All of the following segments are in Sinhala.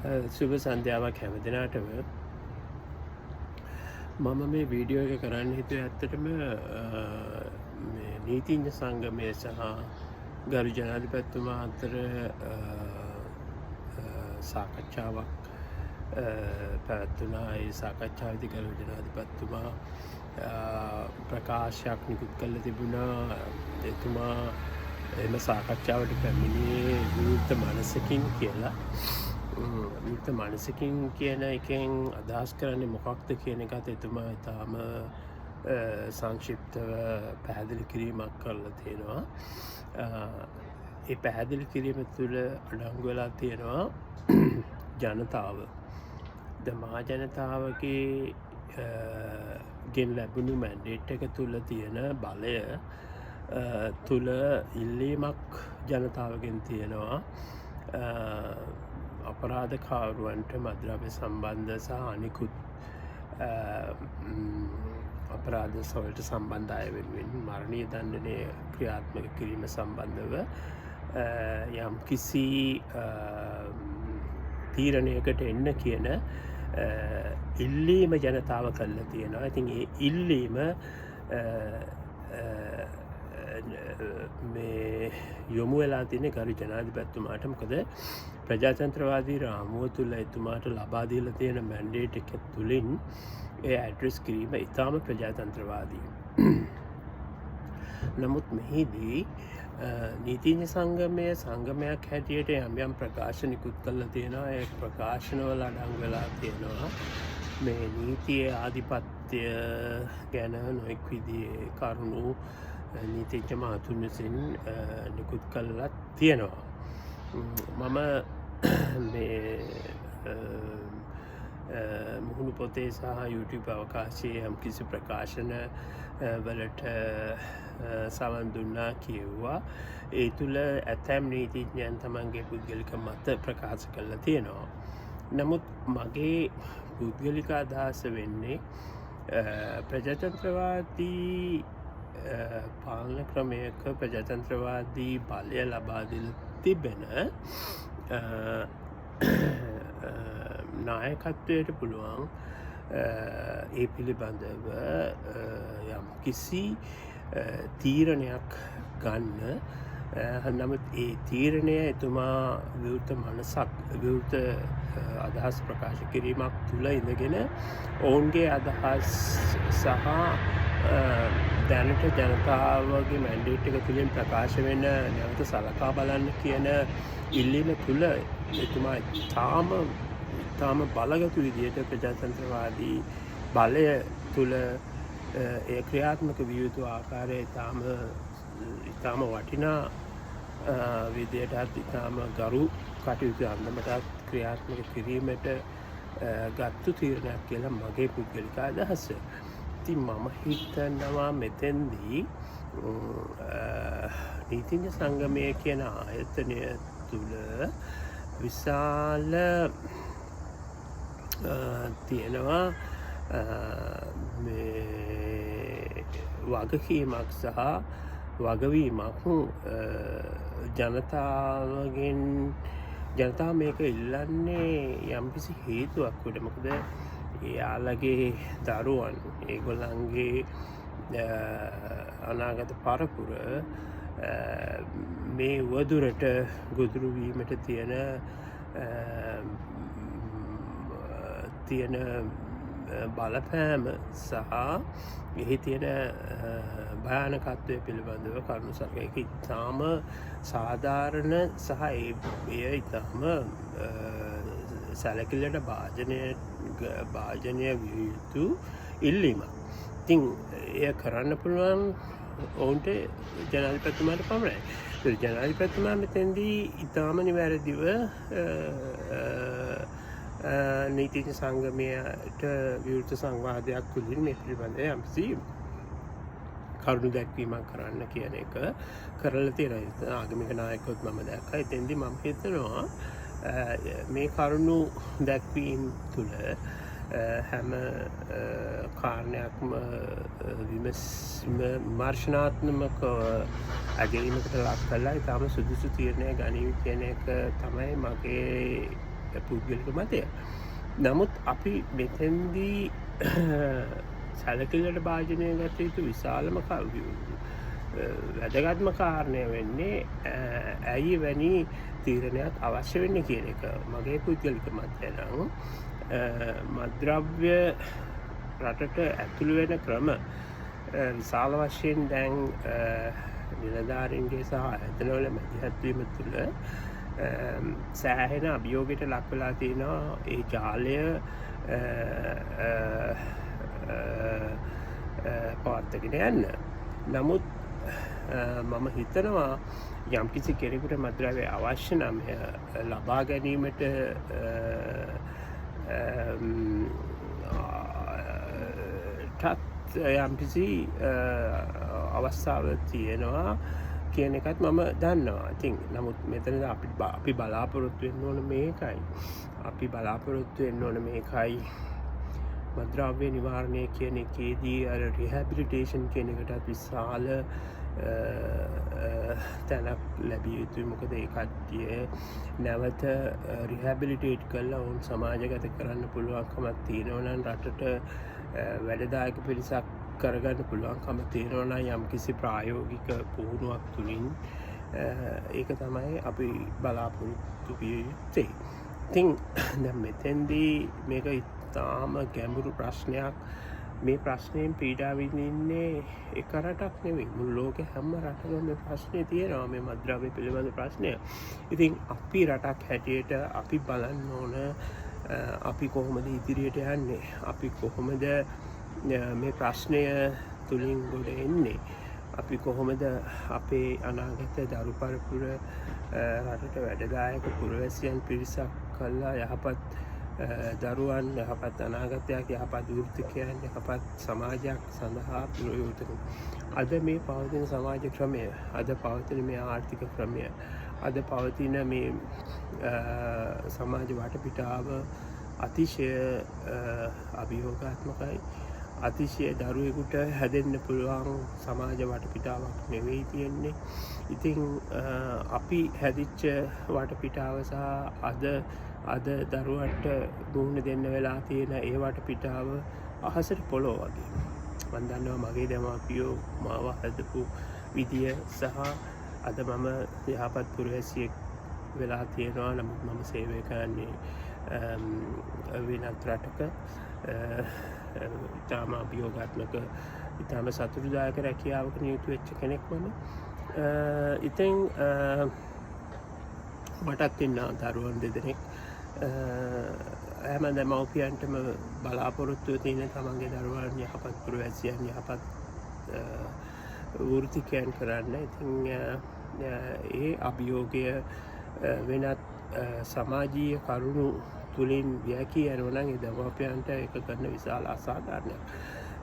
සුබ සන්ධ්‍යාවක් හැම දිනාටම. මම මේ වීඩියෝ එක කරන්න හිතුවේ ඇත්තටම මේ නීතිඥ සංගමය සහ ගරු ජනාධිපතිතුමා අතර සාකච්ඡාවක් පැවැත්වුණා. ඒ සාකච්ඡාවේදී ගරු ජනාධිපතිතුමා ප්‍රකාශයක් නිකුත් කළ තිබුණා. එතුමා එම සාකච්ඡාවට පැමිණියේ විවෘත මනසකින් කියලා. විවෘත මනසකින් කියන එකෙන් අදහස් කරන්නේ මොකක්ද කියන එකත් එතුමා ඉතාම සංක්ෂිප්තව පැහැදිලි කිරීමක් කරලා තියෙනවා. ඒ පැහැදිලි කිරීම තුළ අඩංගු වෙලා තියෙනවා ජනතාව මහා ජනතාවගේ ගෙන් ලැබුණු මැන්ඩේට් එක තුළ තියෙන බලය තුළ ඉල්ලීමක් ජනතාවගෙන් තියෙනවා. අපරාධකාරුවන්ට මද්‍රව්‍ය සම්බන්ධ සහ අනිකුත් අපරාධ සොල්ට සම්බන්ධ අය වෙනුවෙන් මරණීය දණ්ඩනය ක්‍රියාත්මක කිරීම සම්බන්ධව යම් කිසි තීරණයකට එන්න කියන ඉල්ලීම ජනතාව කල්ලා තියෙනවා. ඉතින් ඒ ඉල්ලීම මේ යොමු වෙලා තියෙන ගරු ජනාධිපතිතුමාට. මොකද ප්‍රජාතන්ත්‍රවාදී රාමුව තුළ එතුමාට ලබා දීලා තියෙන මැන්ඩේට් එක තුළින් ඒ ඇඩ්‍රස් කිරීම ඉතාම ප්‍රජාතන්ත්‍රවාදී. නමුත් මෙහිදී නීතිඥ සංගමයක් හැටියට යම් ප්‍රකාශ නිකුත් කරලා තියෙනවා. ඒ ප්‍රකාශනවල අඩංගු වෙලා තියෙනවා මේ නීතියේ ආධිපත්‍ය ගැන නොයෙක් විදිහේ කරුණු නීතිඥ මහතුන් විසින් නිකුත් කළලා තියෙනවා. මම මේ මුහුණු පොතේ සහ YouTube අවකාශයේ යම් කිසි ප්‍රකාශන වලට සවන් දුන්නා කියව්වා. ඒ තුළ ඇතැම් නීතිඥයන් තමන්ගේ පුද්ගලික මත ප්‍රකාශ කරලා තියෙනවා. නමුත් මගේ පුද්ගලික අදහස වෙන්නේ ප්‍රජාතන්ත්‍රවාදී පාලන ක්‍රමයක ප්‍රජාතන්ත්‍රවාදී බලය ලබා දීලා තිබෙන නායකත්වයට පුළුවන් ඒ පිළිබඳව යම් කිසි තීරණයක් ගන්න. නමුත් ඒ තීරණය එතුමා විවෘත මනසක් විවෘත අදහස් ප්‍රකාශ කිරීමක් තුළ ඉඳගෙන ඔවුන්ගේ අදහස් සහ දැනට ජනතාවගේ මැන්ඩේට් එක තුළින් ප්‍රකාශ වෙන නැවත සලකා බලන්න කියන ඉල්ලීම තුළ එතුමා ඉතාම බලගතු විදියට ප්‍රජාතන්ත්‍රවාදී බලය තුළ ඒ ක්‍රියාත්මක විය යුතු ආකාරය ඉතාම වටිනා විදියටත් ඉතාම ගරු කටයුතු අන්දමටත් ක්‍රියාත්මක කිරීමට ගත්තු තීරණයක් කියලා මගේ පුද්ගලික අදහස. ඉතින් මම හිතනවා මෙතෙන්දී නීතිඥ සංගමය කියන ආයතනය තුළ විශාල තියෙනවා වගකීමක් සහ වගවීමක් ජනතාව මේක ඉල්ලන්නේ යම්කිසි හේතුවක් කොට. මොකද එයාලගේ දරුවන් ඒගොල්ලන්ගේ අනාගත පරපුර මේ වදුරට ගොදුරුවීමට තියෙන බලපෑම සහ එහි තියෙන භයානකත්වය පිළිබඳව කරුණු සලකා ඉතාම සාධාරණ සහ එය ඉතාම සැලකිල්ලට භාජනය විය යුතු ඉල්ලීමක්. ඉතින් එය කරන්න පුළුවන් ඔවුන්ට ජනාධිපතිතුමාට පමණයි. ජනාධිපතිතුමා මෙතැන්දී ඉතාම නිවැරදිව නීතිඥ සංගමයට විවෘත සංවාදයක් තුළින් මේ පිළිබඳව යම්කිසි කරුණු දැක්වීමක් කරන්න කියන එක කරලා තියෙනවා. ආගමික නායකයොත් මම දැක්කා. එතෙන්දී මම හිතනවා මේ කරුණු දැක්වීම තුළ හැම කාරණයක්ම විමර්ශනාත්මක අගැයීමකට ලක් කළා. ඉතාම සුදුසු තීරණය ගනීවි කියන එක තමයි මගේ පුද්ගලික මතය. නමුත් අපි මෙතැන්දී සැලකිල්ලට භාජනය ගත යුතු විශාලම වැදගත්ම කාරණය වෙන්නේ ඇයි වැනි තීරණයක් අවශ්‍ය වෙන්න කියන එක. මගේ පුද්ගලික මතය නම් මද්‍රව්‍ය රටට ඇතුළු වෙන ක්‍රම විශාල වශයෙන් දැන් නිලධාරීන්ගේ සහ ඇතනවල මැදිහත්වීම තුළ සෑහෙන අභියෝගයට ලක් වෙලා තියෙනවා. ඒ ජාලය පවත්වාගෙන යන්න. නමුත් මම හිතනවා යම්කිසි කෙනෙකුට මද්‍රව්‍ය අවශ්‍ය නම් ලබා ගැනීමට යම්කිසි අවස්ථාව තියෙනවා කියන එකත් මම දන්නවා. ඉතින් නමුත් මෙතනද අපි බලාපොරොත්තු වෙන්න ඕන මේකයි. අපි බලාපොරොත්තු වෙන්න ඕන මේකයි. මද්‍රව්‍ය නිවාරණය කියන එකේදී රිහැබිලිටේෂන් කියන එකටත් විශාල තැනක් ලැබිය යුතුයි. මොකද ඒ කට්ටිය නැවත රිහැබිලිටේට් කරලා ඔවුන් සමාජගත කරන්න පුළුවන්කමක් තියෙනවා නම් රටට වැඩදායක පිරිසක් කරගන්න පුළුවන්කම තියෙනවා නම් යම්කිසි ප්‍රායෝගික පුහුණුවක් තුලින් ඒක තමයි අපි බලාපොරොත්තු විය යුත්තේ. ඉතින් දැන් මෙතෙන්දී මේක ඉතාම ගැඹුරු ප්‍රශ්නයක්. මේ ප්‍රශ්නයෙන් පීඩා විඳින්නේ එක රටක් නෙවෙයි, මුළු ලෝකෙ හැම රටකම මේ ප්‍රශ්නේ තියෙනවා, මේ මද්‍රව්‍ය පිළිබඳ ප්‍රශ්නය. ඉතින් අපි රටක් හැටියට අපි බලන්න ඕන අපි කොහොමද ඉදිරියට යන්නේ, අපි කොහොමද මේ ප්‍රශ්නය තුලින් ගොඩ එන්නේ, අපි කොහොමද අපේ අනාගත දරු පරපුර රටට වැඩදායක පුරවැසියන් පිරිසක් කළා යහපත් දරුවන්, යහපත් අනාගතයක්, යහපත් වෘත්තිකයන්, යහපත් සමාජයක් සඳහා ප්‍රයෝජන. අද මේ පවතින සමාජ ක්‍රමය, අද පවතින මේ ආර්ථික ක්‍රමය, අද පවතින මේ සමාජ වටපිටාව අතිශය අභියෝගාත්මකයි. අතිශය දරුවෙකුට හැදෙන්න පුළුවන් සමාජ වටපිටාවක් නෙවෙයි තියෙන්නේ. ඉතින් අපි හැදිච්ච වටපිටාව සහ අද දරුවන්ට දුන්න දෙන්න වෙලා තියෙන ඒ වටපිටාව අහසට පොළොව වගේ. මම දන්නවා මගේ දෙමාපියෝ මාව හදපු විදිය සහ අද මම යහපත් පුරවැසියෙක් වෙලා තියෙනවා. නමුත් මම සේවය කරන්නේ වෙනත් රටක. ඉතාම අභියෝගාත්මක, ඉතාම සතුටුදායක රැකියාවක නියුතු වෙච්ච කෙනෙක් මම. ඉතින් මටත් ඉන්නවා දරුවන් දෙදෙනෙක්. හැම දෙමව්පියන්ටම බලාපොරොත්තුව තියෙන තමන්ගේ දරුවන් යහපත් පුරවැසියන්, යහපත් වෘත්තිකයන් කරන්න. ඉතින් ඒ අභියෝගය වෙනත් සමාජීය කරුණු තුළින් වැකී යනවා නම් ඒ දෙමව්පියන්ට ඒක කරන විශාල අසාධාරණයක්.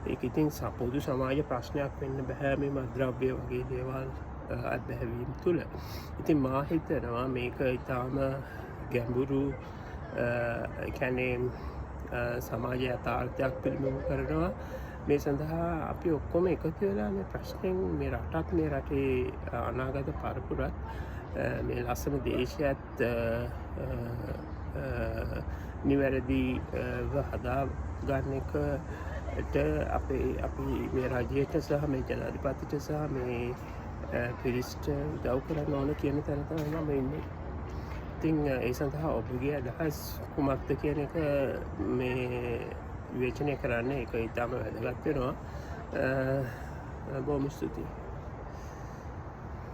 ඒක ඉතින් පොදු සමාජ ප්‍රශ්නයක් වෙන්න බෑ මේ මද්‍රව්‍ය වගේ දේවල් අත්බැහැවීම තුළ. ඉතින් මා හිතනවා මේක ඉතාම ගැඹුරු කියන්නේ සමාජ යථාර්ථයක් පිළිබඳව කරනවා. මේ සඳහා අපි ඔක්කොම එකතු වෙලා මේ ප්‍රශ්නෙන් මේ රටත්, මේ රටේ අනාගත පරපුරත්, මේ ලස්සන දේශයත් නිවැරදිව හදා ගන්න එකට අපි මේ රජයට සහ මේ ජනාධිපතිට සහ මේ පිරිස්ට උදව් කරන්න ඕන කියන තැන තමයි මම ඉන්නේ. ඉතින් ඒ සඳහා ඔබගේ අදහස් කුමක්ද කියන එක මේ විවේචනය කරන්න ඒක ඉතාම වැදගත් වෙනවා. බොහොම ස්තුතියි.